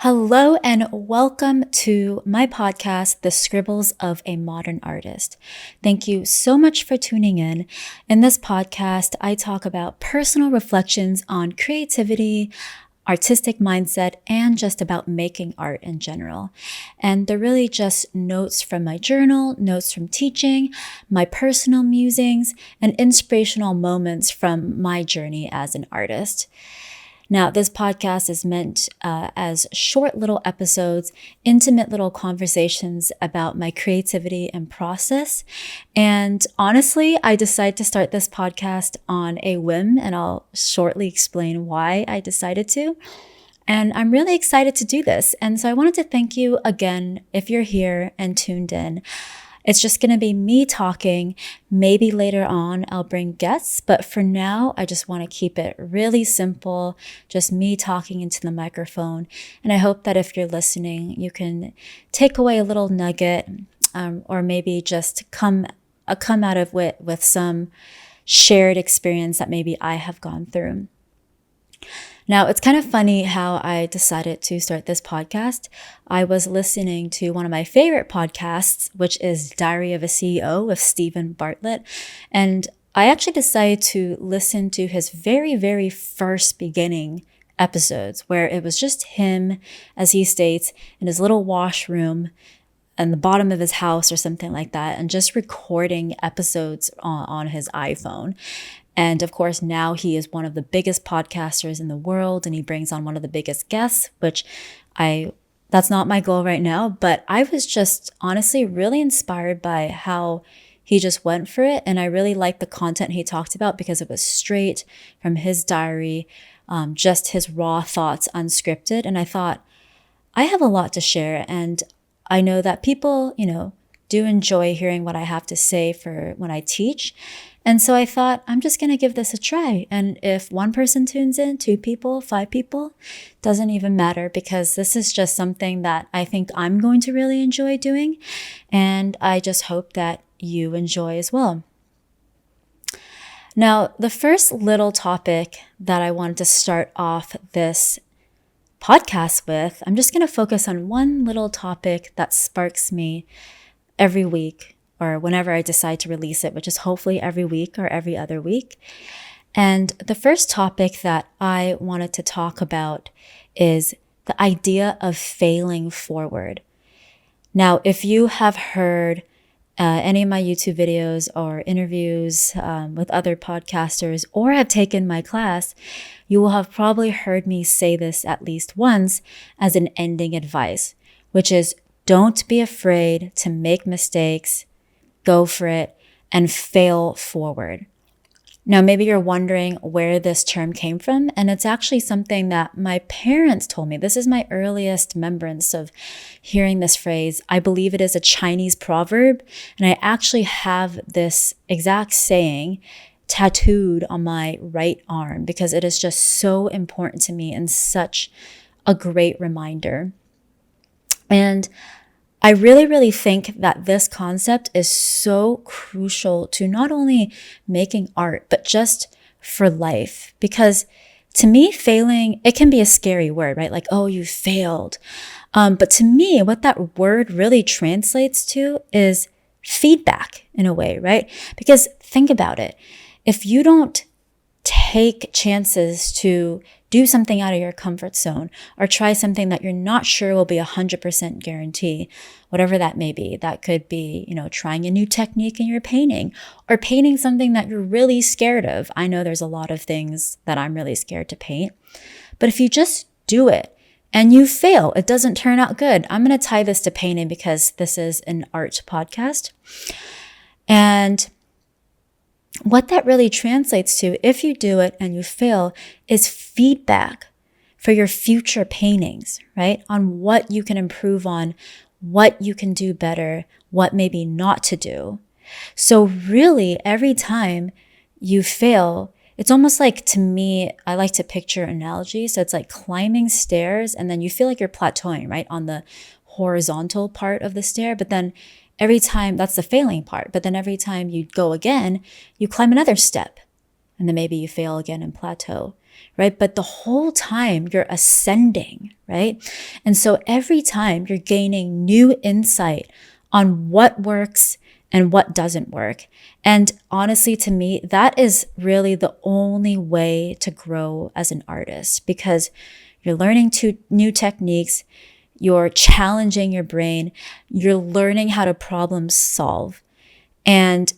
Hello and welcome to my podcast, The Scribbles of a Modern Artist. Thank you so much for tuning in. In this podcast, I talk about personal reflections on creativity, artistic mindset, and just about making art in general. And they're really just notes from my journal, notes from teaching, my personal musings, and inspirational moments from my journey as an artist. Now, this podcast is meant as short little episodes, intimate little conversations about my creativity and process. And honestly, I decided to start this podcast on a whim, and I'll shortly explain why I decided to. And I'm really excited to do this. And so I wanted to thank you again if you're here and tuned in. It's just going to be me talking. Maybe later on I'll bring guests, but for now, I just want to keep it really simple, just me talking into the microphone. And I hope that if you're listening, you can take away a little nugget, or maybe just come out of it with some shared experience that maybe I have gone through. Now, it's kind of funny how I decided to start this podcast. I was listening to one of my favorite podcasts, which is Diary of a CEO with Stephen Bartlett. And I actually decided to listen to his very, very first beginning episodes, where it was just him, as he states, in his little washroom in the bottom of his house or something like that, and just recording episodes on his iPhone. And of course, now he is one of the biggest podcasters in the world, and he brings on one of the biggest guests, which that's not my goal right now, but I was just honestly really inspired by how he just went for it. And I really liked the content he talked about because it was straight from his diary, just his raw thoughts, unscripted. And I thought, I have a lot to share. And I know that people, do enjoy hearing what I have to say for when I teach. And so I thought, I'm just going to give this a try. And if one person tunes in, 2 people, 5 people, doesn't even matter, because this is just something that I think I'm going to really enjoy doing. And I just hope that you enjoy as well. Now, the first little topic that I wanted to start off this podcast with, I'm just going to focus on one little topic that sparks me every week, or whenever I decide to release it, which is hopefully every week or every other week. And the first topic that I wanted to talk about is the idea of failing forward. Now, if you have heard any of my YouTube videos or interviews with other podcasters, or have taken my class, you will have probably heard me say this at least once as an ending advice, which is don't be afraid to make mistakes, go for it, and fail forward. Now, maybe you're wondering where this term came from, and it's actually something that my parents told me. This is my earliest remembrance of hearing this phrase. I believe it is a Chinese proverb, and I actually have this exact saying tattooed on my right arm because it is just so important to me and such a great reminder. And I really, really think that this concept is so crucial to not only making art, but just for life. Because to me, failing, it can be a scary word, right? Like, oh, you failed. But to me, what that word really translates to is feedback in a way, right? Because think about it. If you don't take chances to do something out of your comfort zone, or try something that you're not sure will be 100% guarantee, whatever that may be. That could be, trying a new technique in your painting, or painting something that you're really scared of. I know there's a lot of things that I'm really scared to paint, but if you just do it and you fail, it doesn't turn out good. I'm going to tie this to painting because this is an art podcast. And what that really translates to, if you do it and you fail, is feedback for your future paintings, right? On what you can improve on, what you can do better, what maybe not to do. So really, every time you fail, it's almost like, to me, I like to picture analogy. So it's like climbing stairs, and then you feel like you're plateauing, right, on the horizontal part of the stair. But then every time, that's the failing part. But then every time you go again, you climb another step, and then maybe you fail again and plateau. right? But the whole time you're ascending, right? And so every time you're gaining new insight on what works and what doesn't work. And honestly, to me, that is really the only way to grow as an artist, because you're learning new techniques, you're challenging your brain, you're learning how to problem solve. And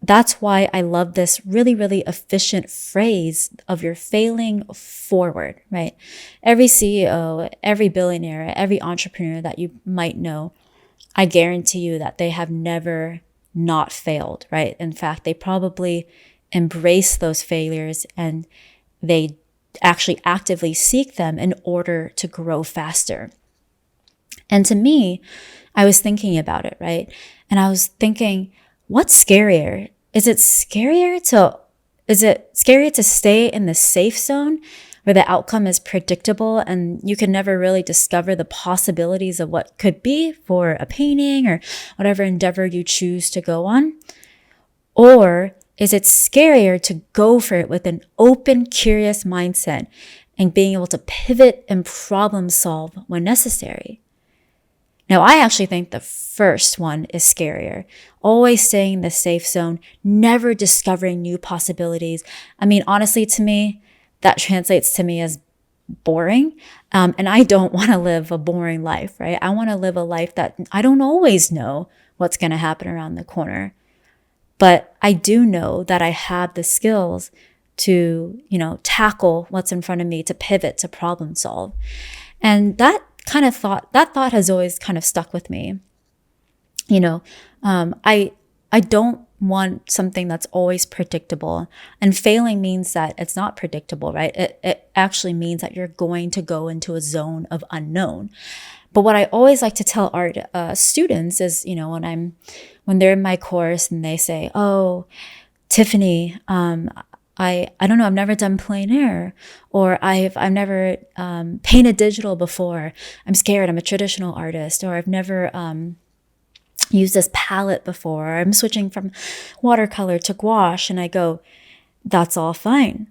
that's why I love this really, really efficient phrase of you're failing forward, right? Every CEO, every billionaire, every entrepreneur that you might know, I guarantee you that they have never not failed, right? In fact, they probably embrace those failures and they actually actively seek them in order to grow faster. And to me, I was thinking about it, right? And I was thinking, what's scarier? Is it scarier to stay in the safe zone where the outcome is predictable and you can never really discover the possibilities of what could be for a painting or whatever endeavor you choose to go on? Or is it scarier to go for it with an open, curious mindset and being able to pivot and problem solve when necessary? Now, I actually think the first one is scarier. Always staying in the safe zone, never discovering new possibilities. I mean, honestly, to me, that translates to me as boring. And I don't want to live a boring life, right? I want to live a life that I don't always know what's going to happen around the corner. But I do know that I have the skills to, tackle what's in front of me, to pivot, to problem solve. And that thought has always kind of stuck with me. I don't want something that's always predictable, and failing means that it's not predictable, right? It actually means that you're going to go into a zone of unknown. But what I always like to tell art students is, when they're in my course and they say, "Oh, Tiffanie, I don't know, I've never done plein air, or I've never painted digital before. I'm scared. I'm a traditional artist, or I've never used this palette before. Or I'm switching from watercolor to gouache." And I go, that's all fine,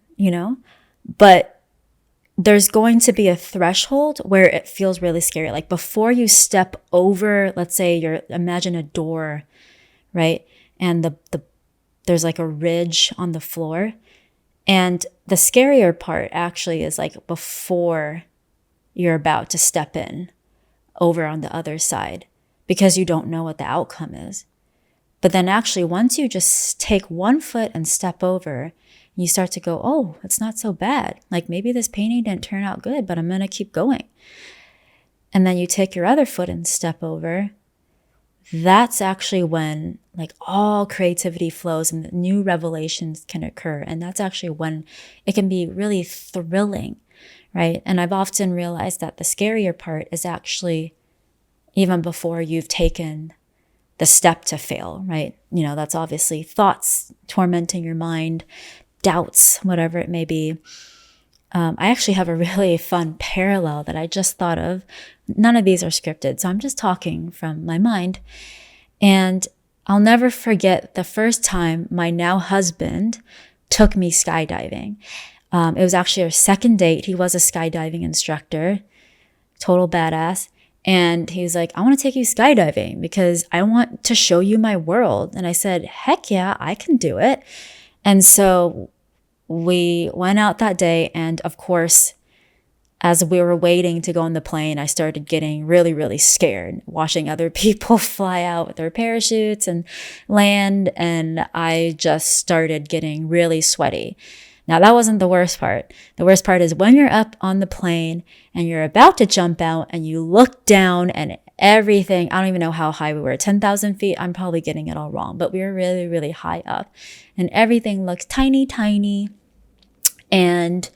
but there's going to be a threshold where it feels really scary. Like before you step over, let's say imagine a door, right? And there's like a ridge on the floor. And the scarier part actually is like before you're about to step in over on the other side, because you don't know what the outcome is. But then actually, once you just take one foot and step over, you start to go, oh, it's not so bad. Like maybe this painting didn't turn out good, but I'm going to keep going. And then you take your other foot and step over. That's actually when like all creativity flows and new revelations can occur. And that's actually when it can be really thrilling, right? And I've often realized that the scarier part is actually even before you've taken the step to fail, right? That's obviously thoughts tormenting your mind, doubts, whatever it may be. I actually have a really fun parallel that I just thought of. None of these are scripted, so I'm just talking from my mind. And I'll never forget the first time my now husband took me skydiving. It was actually our second date. He was a skydiving instructor, total badass. And he was like, I want to take you skydiving because I want to show you my world. And I said, heck yeah, I can do it. And so we went out that day. And of course, as we were waiting to go on the plane, I started getting really, really scared, watching other people fly out with their parachutes and land. And I just started getting really sweaty. Now, that wasn't the worst part. The worst part is when you're up on the plane and you're about to jump out and you look down and everything, I don't even know how high we were, 10,000 feet. I'm probably getting it all wrong, but we were really, really high up and everything looks tiny, tiny. And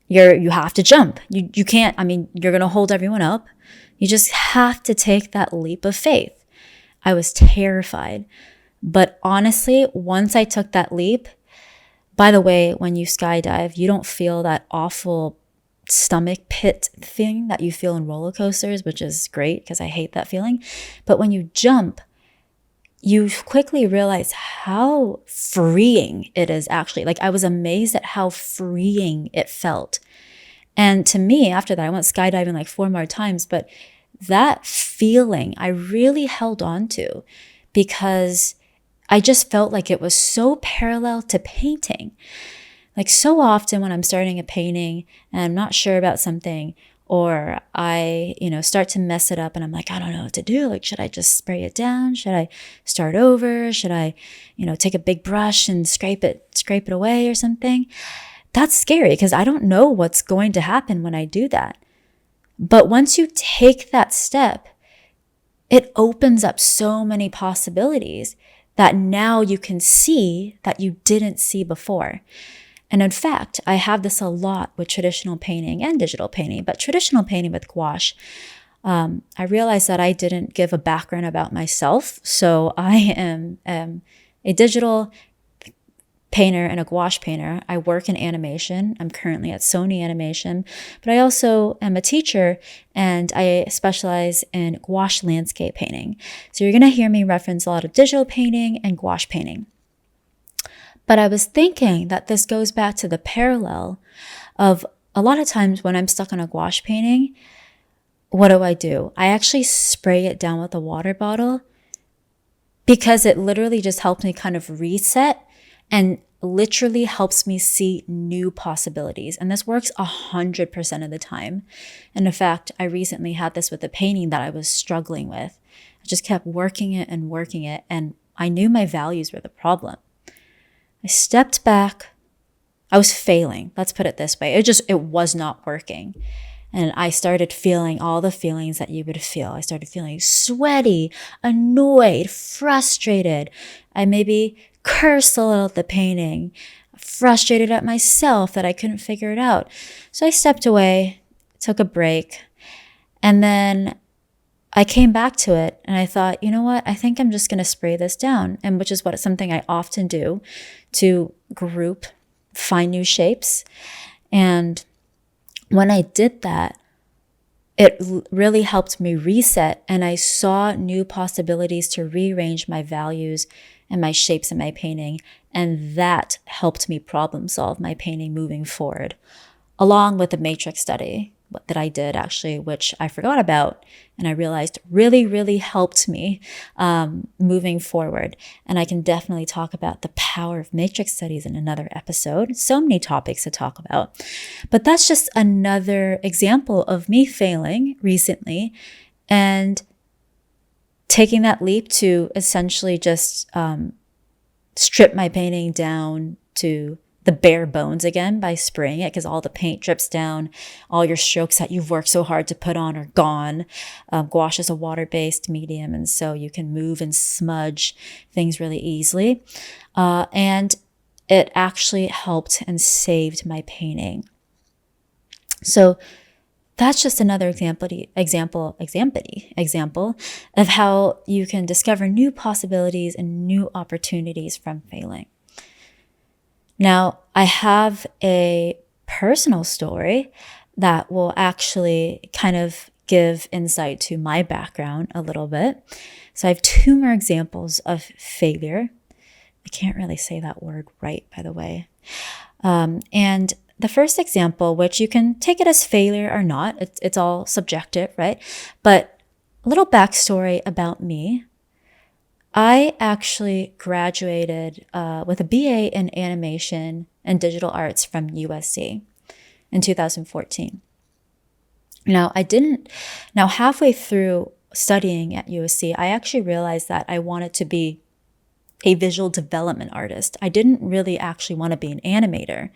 you have to jump. You can't, you're going to hold everyone up. You just have to take that leap of faith. I was terrified. But honestly, once I took that leap, by the way, when you skydive, you don't feel that awful stomach pit thing that you feel in roller coasters, which is great because I hate that feeling. But when you jump, you quickly realize how freeing it is actually. Like, I was amazed at how freeing it felt. And to me, after that, I went skydiving like 4 more times, but that feeling I really held on to because I just felt like it was so parallel to painting. Like, so often when I'm starting a painting and I'm not sure about something, or I, start to mess it up and I'm like, I don't know what to do. Like, should I just spray it down? Should I start over? Should I, take a big brush and scrape it away or something? That's scary because I don't know what's going to happen when I do that. But once you take that step, it opens up so many possibilities that now you can see that you didn't see before. And in fact, I have this a lot with traditional painting and digital painting, but traditional painting with gouache, I realized that I didn't give a background about myself. So I am a digital painter and a gouache painter. I work in animation. I'm currently at Sony Animation, but I also am a teacher and I specialize in gouache landscape painting. So you're going to hear me reference a lot of digital painting and gouache painting. But I was thinking that this goes back to the parallel of a lot of times when I'm stuck on a gouache painting, what do? I actually spray it down with a water bottle because it literally just helps me kind of reset and literally helps me see new possibilities. And this works 100% of the time. And in fact, I recently had this with a painting that I was struggling with. I just kept working it, and I knew my values were the problem. I stepped back. I was failing. Let's put it this way. It was not working. And I started feeling all the feelings that you would feel. I started feeling sweaty, annoyed, frustrated. I maybe cursed a little at the painting, frustrated at myself that I couldn't figure it out. So I stepped away, took a break, and then I came back to it and I thought, you know what? I think I'm just going to spray this down, and which is something I often do to group, find new shapes. And when I did that, it really helped me reset, and I saw new possibilities to rearrange my values and my shapes in my painting. And that helped me problem solve my painting moving forward, along with the matrix study that I did actually, which I forgot about. And I realized really, really helped me moving forward. And I can definitely talk about the power of matrix studies in another episode. So many topics to talk about. But that's just another example of me failing recently and taking that leap to essentially just strip my painting down to the bare bones again by spraying it, because all the paint drips down. All your strokes that you've worked so hard to put on are gone. Gouache is a water-based medium, and so you can move and smudge things really easily. And it actually helped and saved my painting. So that's just another example of how you can discover new possibilities and new opportunities from failing. Now, I have a personal story that will actually kind of give insight to my background a little bit. So I have 2 more examples of failure. I can't really say that word right, by the way. And the first example, which you can take it as failure or not, it's all subjective, right? But a little backstory about me. I actually graduated with a BA in animation and digital arts from USC in 2014. Now, halfway through studying at USC, I actually realized that I wanted to be a visual development artist. I didn't really actually want to be an animator.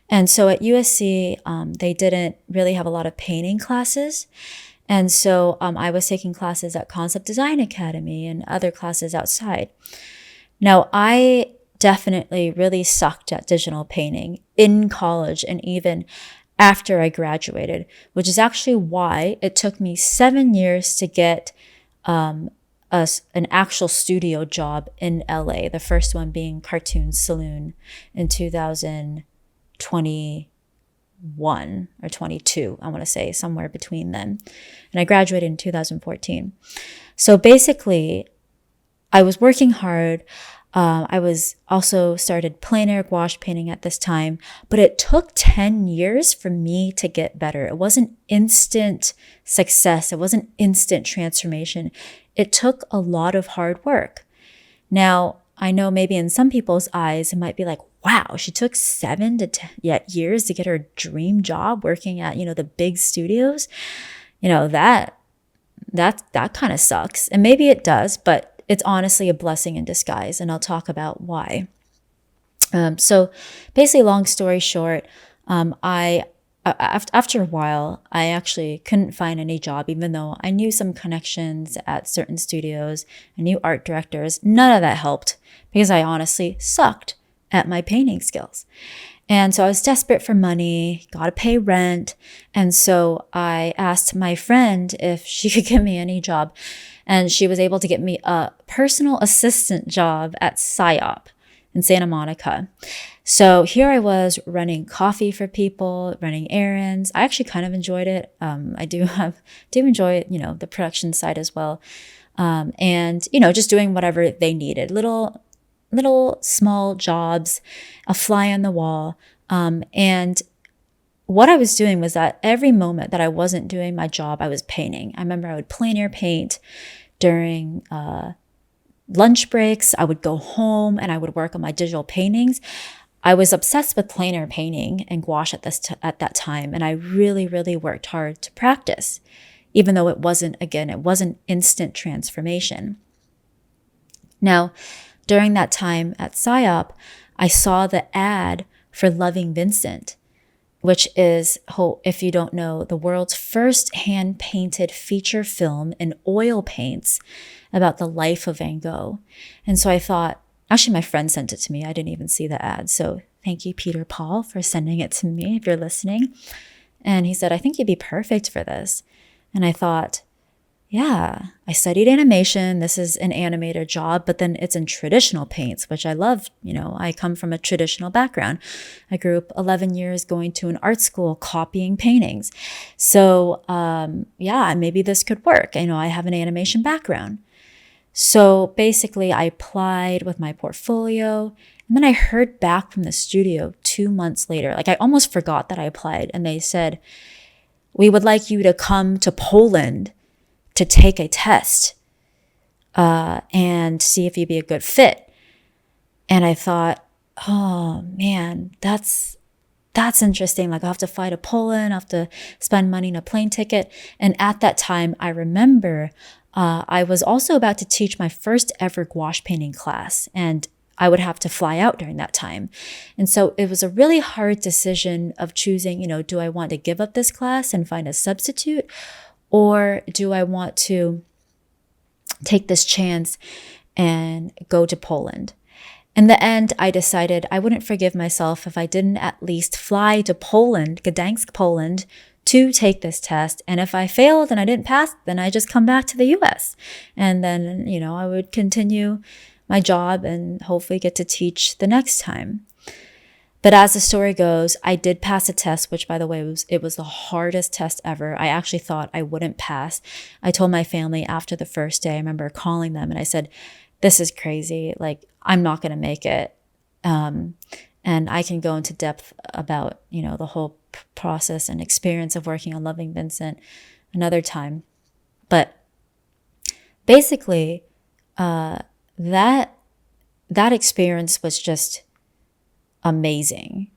And so at USC, they didn't really have a lot of painting classes. And so I was taking classes at Concept Design Academy and other classes outside. Now, I definitely really sucked at digital painting in college and even after I graduated, which is actually why it took me 7 years to get an actual studio job in LA, the first one being Cartoon Saloon in 2021 or 22, I want to say, somewhere between then. And I graduated in 2014. So basically, I was working hard. I was also started plein air gouache painting at this time, but it took 10 years for me to get better. It wasn't instant success. It wasn't instant transformation. It took a lot of hard work. Now, I know maybe in some people's eyes, it might be like, wow, she took 7 to 10 years to get her dream job working at, the big studios. That kind of sucks. And maybe it does, but it's honestly a blessing in disguise. And I'll talk about why. So basically, long story short, after a while, I actually couldn't find any job, even though I knew some connections at certain studios. I knew art directors. None of that helped because I honestly sucked at my painting skills. And so I was desperate for money, got to pay rent. And so I asked my friend if she could give me any job. And she was able to get me a personal assistant job at PsyOp in Santa Monica. So here I was running coffee for people, running errands. I actually kind of enjoyed it. I do enjoy, the production side as well. And, just doing whatever they needed, little small jobs, a fly on the wall. And what I was doing was that every moment that I wasn't doing my job, I was painting. I remember I would plein air paint during lunch breaks. I would go home and I would work on my digital paintings. I was obsessed with plein air painting and gouache at that time. And I really, really worked hard to practice, even though it wasn't instant transformation. Now, during that time at PsyOp, I saw the ad for Loving Vincent, which is, if you don't know, the world's first hand-painted feature film in oil paints about the life of Van Gogh. And so I thought, actually my friend sent it to me. I didn't even see the ad. So thank you, Peter Paul, for sending it to me if you're listening. And he said, I think you'd be perfect for this. And I thought, yeah, I studied animation. This is an animator job, but then it's in traditional paints, which I love. I come from a traditional background. I grew up 11 years going to an art school, copying paintings. So, maybe this could work. I have an animation background. So basically I applied with my portfolio, and then I heard back from the studio 2 months later. Like I almost forgot that I applied, and they said, we would like you to come to Poland to take a test and see if you'd be a good fit. And I thought, oh man, that's interesting. Like I'll have to fly to Poland, I'll have to spend money on a plane ticket. And at that time, I remember I was also about to teach my first ever gouache painting class, and I would have to fly out during that time. And so it was a really hard decision of choosing, do I want to give up this class and find a substitute? Or do I want to take this chance and go to Poland? In the end, I decided I wouldn't forgive myself if I didn't at least fly to Poland, Gdańsk, Poland, to take this test. And if I failed and I didn't pass, then I just come back to the US. And then, I would continue my job and hopefully get to teach the next time. But as the story goes, I did pass a test, which by the way, it was the hardest test ever. I actually thought I wouldn't pass. I told my family after the first day, I remember calling them and I said, this is crazy. Like, I'm not going to make it. And I can go into depth about, the whole process and experience of working on Loving Vincent another time. But basically, that experience was just amazing.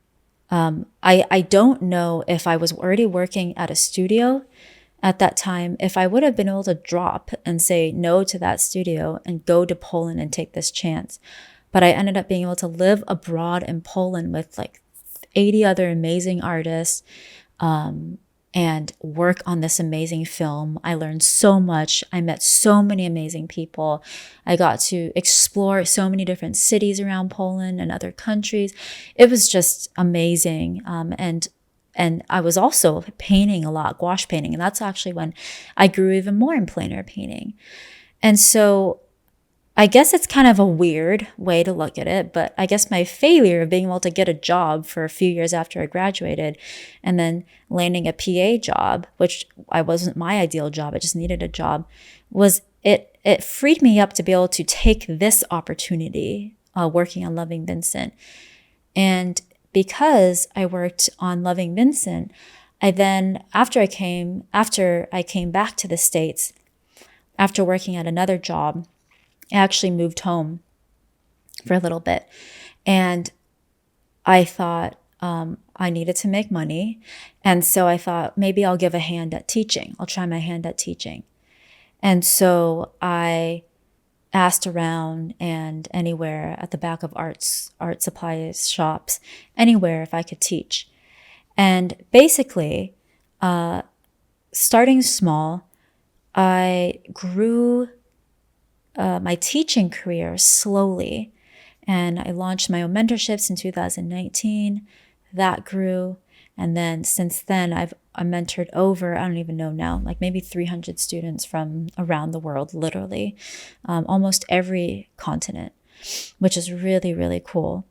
I don't know if I was already working at a studio at that time, if I would have been able to drop and say no to that studio and go to Poland and take this chance. But I ended up being able to live abroad in Poland with like 80 other amazing artists, and work on this amazing film. I learned so much. I met so many amazing people. I got to explore so many different cities around Poland and other countries. It was just amazing. And I was also painting a lot, gouache painting. And that's actually when I grew even more in plein air painting. And so I guess it's kind of a weird way to look at it, but I guess my failure of being able to get a job for a few years after I graduated and then landing a PA job, which I wasn't my ideal job, I just needed a job, was it freed me up to be able to take this opportunity working on Loving Vincent. And because I worked on Loving Vincent, I then, after I came back to the States, after working at another job, I actually moved home for a little bit. And I thought I needed to make money. And so I thought maybe I'll give a hand at teaching. I'll try my hand at teaching. And so I asked around and anywhere at the back of art supplies shops, anywhere if I could teach. And basically, starting small, I grew my teaching career slowly. And I launched my own mentorships in 2019. That grew. And then since then, I mentored over, I don't even know now, like maybe 300 students from around the world, literally, almost every continent, which is really, really cool.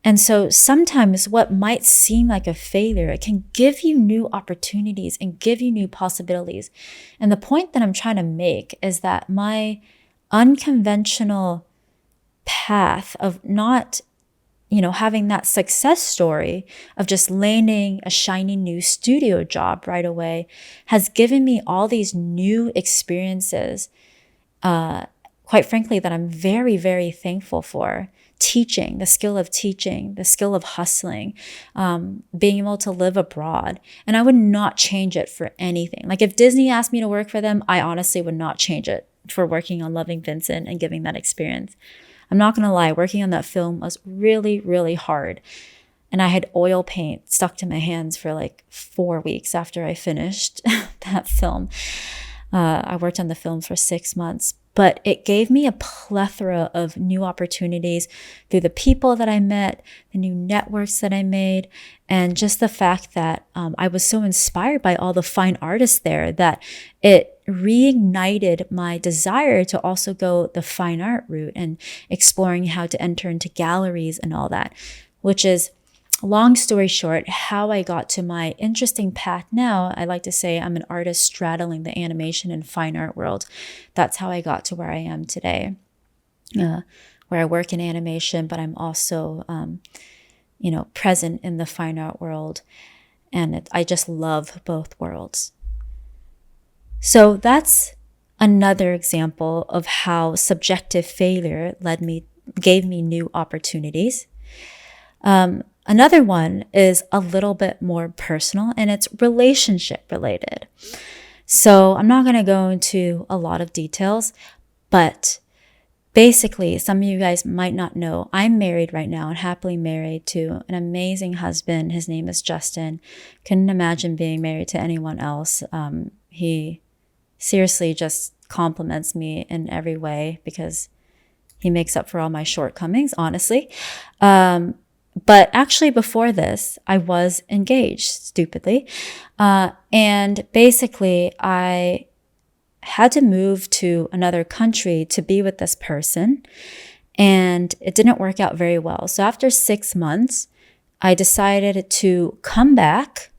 And so sometimes what might seem like a failure, it can give you new opportunities and give you new possibilities. And the point that I'm trying to make is that my unconventional path of not, having that success story of just landing a shiny new studio job right away has given me all these new experiences, quite frankly, that I'm very, very thankful for. Teaching, the skill of hustling, being able to live abroad. And I would not change it for anything. Like if Disney asked me to work for them, I honestly would not change it for working on Loving Vincent and giving that experience. I'm not going to lie, working on that film was really, really hard. And I had oil paint stuck to my hands for like 4 weeks after I finished that film. I worked on the film for 6 months, but it gave me a plethora of new opportunities through the people that I met, the new networks that I made, and just the fact that I was so inspired by all the fine artists there that it reignited my desire to also go the fine art route and exploring how to enter into galleries and all that, which is, long story short, how I got to my interesting path now. I like to say I'm an artist straddling the animation and fine art world. That's how I got to where I am today, where I work in animation, but I'm also, present in the fine art world. And I just love both worlds. So that's another example of how subjective failure gave me new opportunities. Another one is a little bit more personal, and it's relationship related. So I'm not going to go into a lot of details, but basically, some of you guys might not know, I'm married right now and happily married to an amazing husband. His name is Justin. Couldn't imagine being married to anyone else. He seriously just compliments me in every way because he makes up for all my shortcomings, honestly. But actually before this, I was engaged, stupidly. And basically, I had to move to another country to be with this person. And it didn't work out very well. So after 6 months, I decided to come back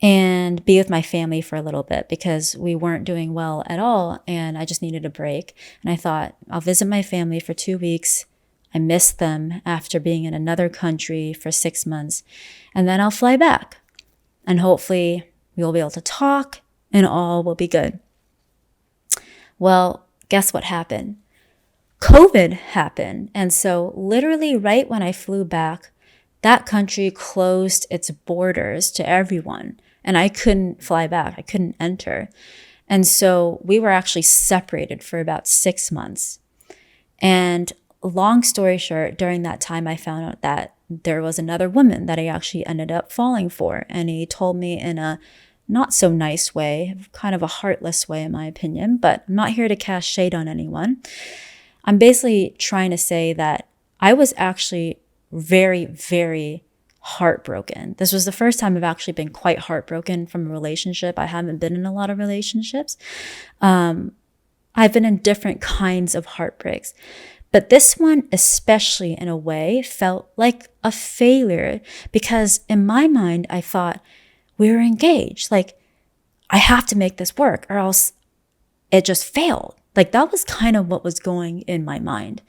and be with my family for a little bit because we weren't doing well at all. And I just needed a break. And I thought, I'll visit my family for 2 weeks. I missed them after being in another country for 6 months. And then I'll fly back. And hopefully we'll be able to talk and all will be good. Well, guess what happened? COVID happened. And so literally right when I flew back, that country closed its borders to everyone. And I couldn't fly back. I couldn't enter. And so we were actually separated for about 6 months. And long story short, during that time, I found out that there was another woman that I actually ended up falling for. And he told me in a not so nice way, kind of a heartless way, in my opinion, but I'm not here to cast shade on anyone. I'm basically trying to say that I was actually very, very heartbroken. This was the first time I've actually been quite heartbroken from a relationship. I haven't been in a lot of relationships. I I've been in different kinds of heartbreaks, but this one, especially in a way, felt like a failure because in my mind, I thought we were engaged. Like, I have to make this work or else it just failed. Like, that was kind of what was going in my mind.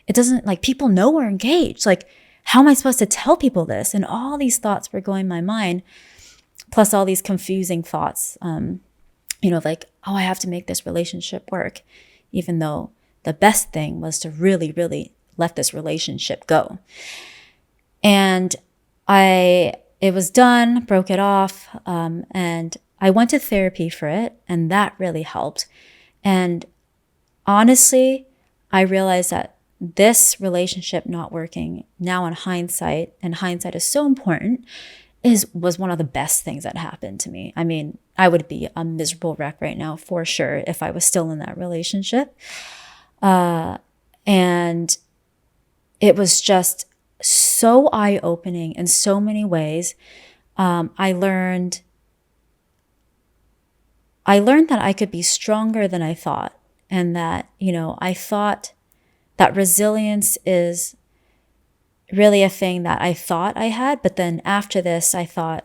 It doesn't, like, people know we're engaged. Like, how am I supposed to tell people this? And all these thoughts were going in my mind, plus all these confusing thoughts, like, oh, I have to make this relationship work, even though the best thing was to really, really let this relationship go. And it was done, broke it off, and I went to therapy for it, and that really helped. And honestly, I realized that this relationship not working now in hindsight, and hindsight is so important, was one of the best things that happened to me. I mean, I would be a miserable wreck right now for sure if I was still in that relationship. And it was just so eye-opening in so many ways. I learned that I could be stronger than I thought. And that, I thought that resilience is really a thing that I thought I had. But then after this, I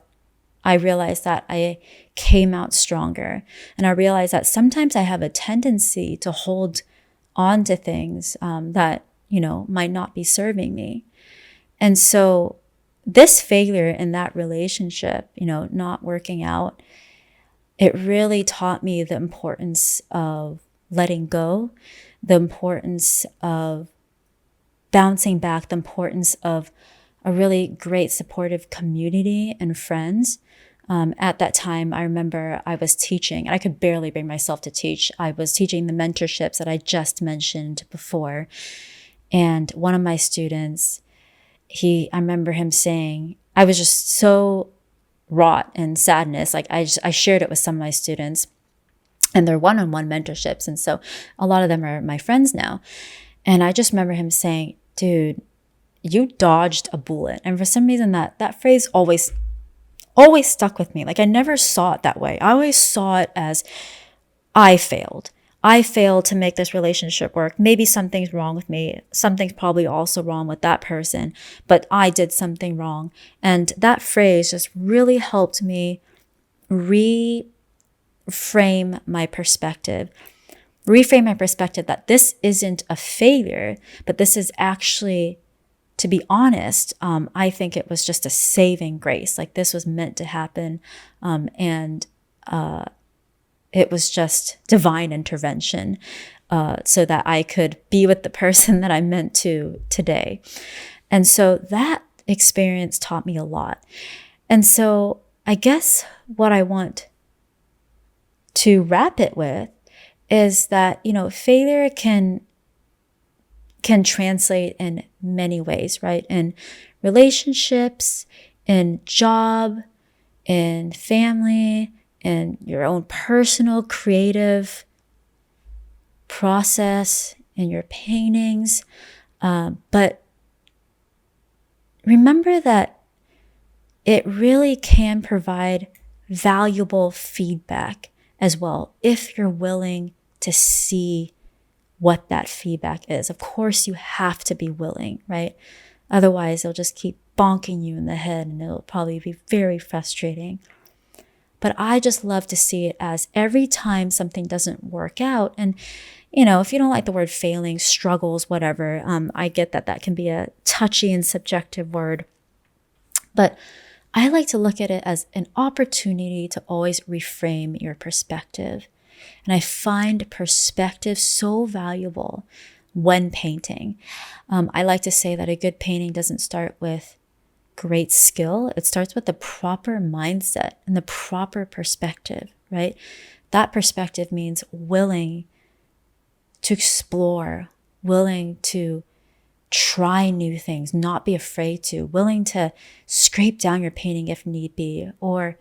realized that I came out stronger. And I realized that sometimes I have a tendency to hold on to things that, might not be serving me. And so this failure in that relationship, not working out, it really taught me the importance of letting go, the importance of bouncing back, the importance of a really great supportive community and friends. At that time, I remember I was teaching, and I could barely bring myself to teach. I was teaching the mentorships that I just mentioned before. And one of my students, I remember him saying, I was just so wrought in sadness. Like I shared it with some of my students, and they're one-on-one mentorships. And so a lot of them are my friends now. And I just remember him saying, dude, you dodged a bullet. And for some reason that phrase always stuck with me. Like I never saw it that way. I always saw it as I failed. I failed to make this relationship work. Maybe something's wrong with me. Something's probably also wrong with that person, but I did something wrong. And that phrase just really helped me reframe my perspective that this isn't a failure, but this is actually, to be honest, I think it was just a saving grace. Like this was meant to happen. And it was just divine intervention so that I could be with the person that I'm meant to today. And so that experience taught me a lot. And so I guess what I want to wrap it with is that, failure can translate in many ways, right? In relationships, in job, in family, in your own personal creative process, in your paintings. But remember that it really can provide valuable feedback as well, if you're willing to see what that feedback is. Of course, you have to be willing, right? Otherwise, they'll just keep bonking you in the head and it'll probably be very frustrating. But I just love to see it as every time something doesn't work out. And, if you don't like the word failing, struggles, whatever, I get that can be a touchy and subjective word. But I like to look at it as an opportunity to always reframe your perspective. And I find perspective so valuable when painting. I like to say that a good painting doesn't start with great skill. It starts with the proper mindset and the proper perspective, right? That perspective means willing to explore, willing to try new things, not be afraid to, willing to scrape down your painting if need be, or,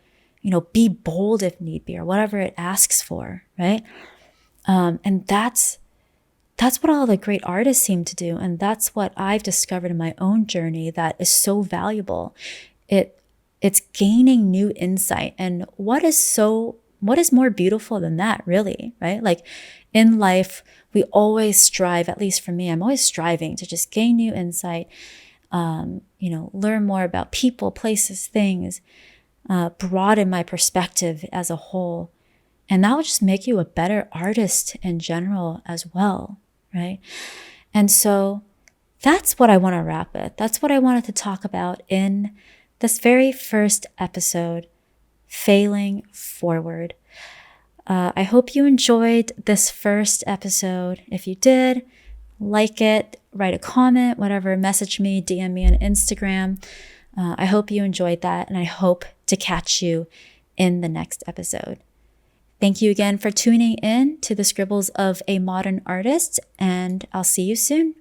be bold if need be, or whatever it asks for, right? And that's what all the great artists seem to do. And that's what I've discovered in my own journey that is so valuable. It's gaining new insight. And what is so what is more beautiful than that, really, right? Like in life, we always strive, at least for me, I'm always striving to just gain new insight, learn more about people, places, things, broaden my perspective as a whole. And that will just make you a better artist in general as well, right? And so that's what I want to wrap with. That's what I wanted to talk about in this very first episode, Failing Forward. I hope you enjoyed this first episode. If you did, like it, write a comment, whatever, message me, DM me on Instagram. I hope you enjoyed that, and I hope to catch you in the next episode. Thank you again for tuning in to the Scribbles of a Modern Artist, and I'll see you soon.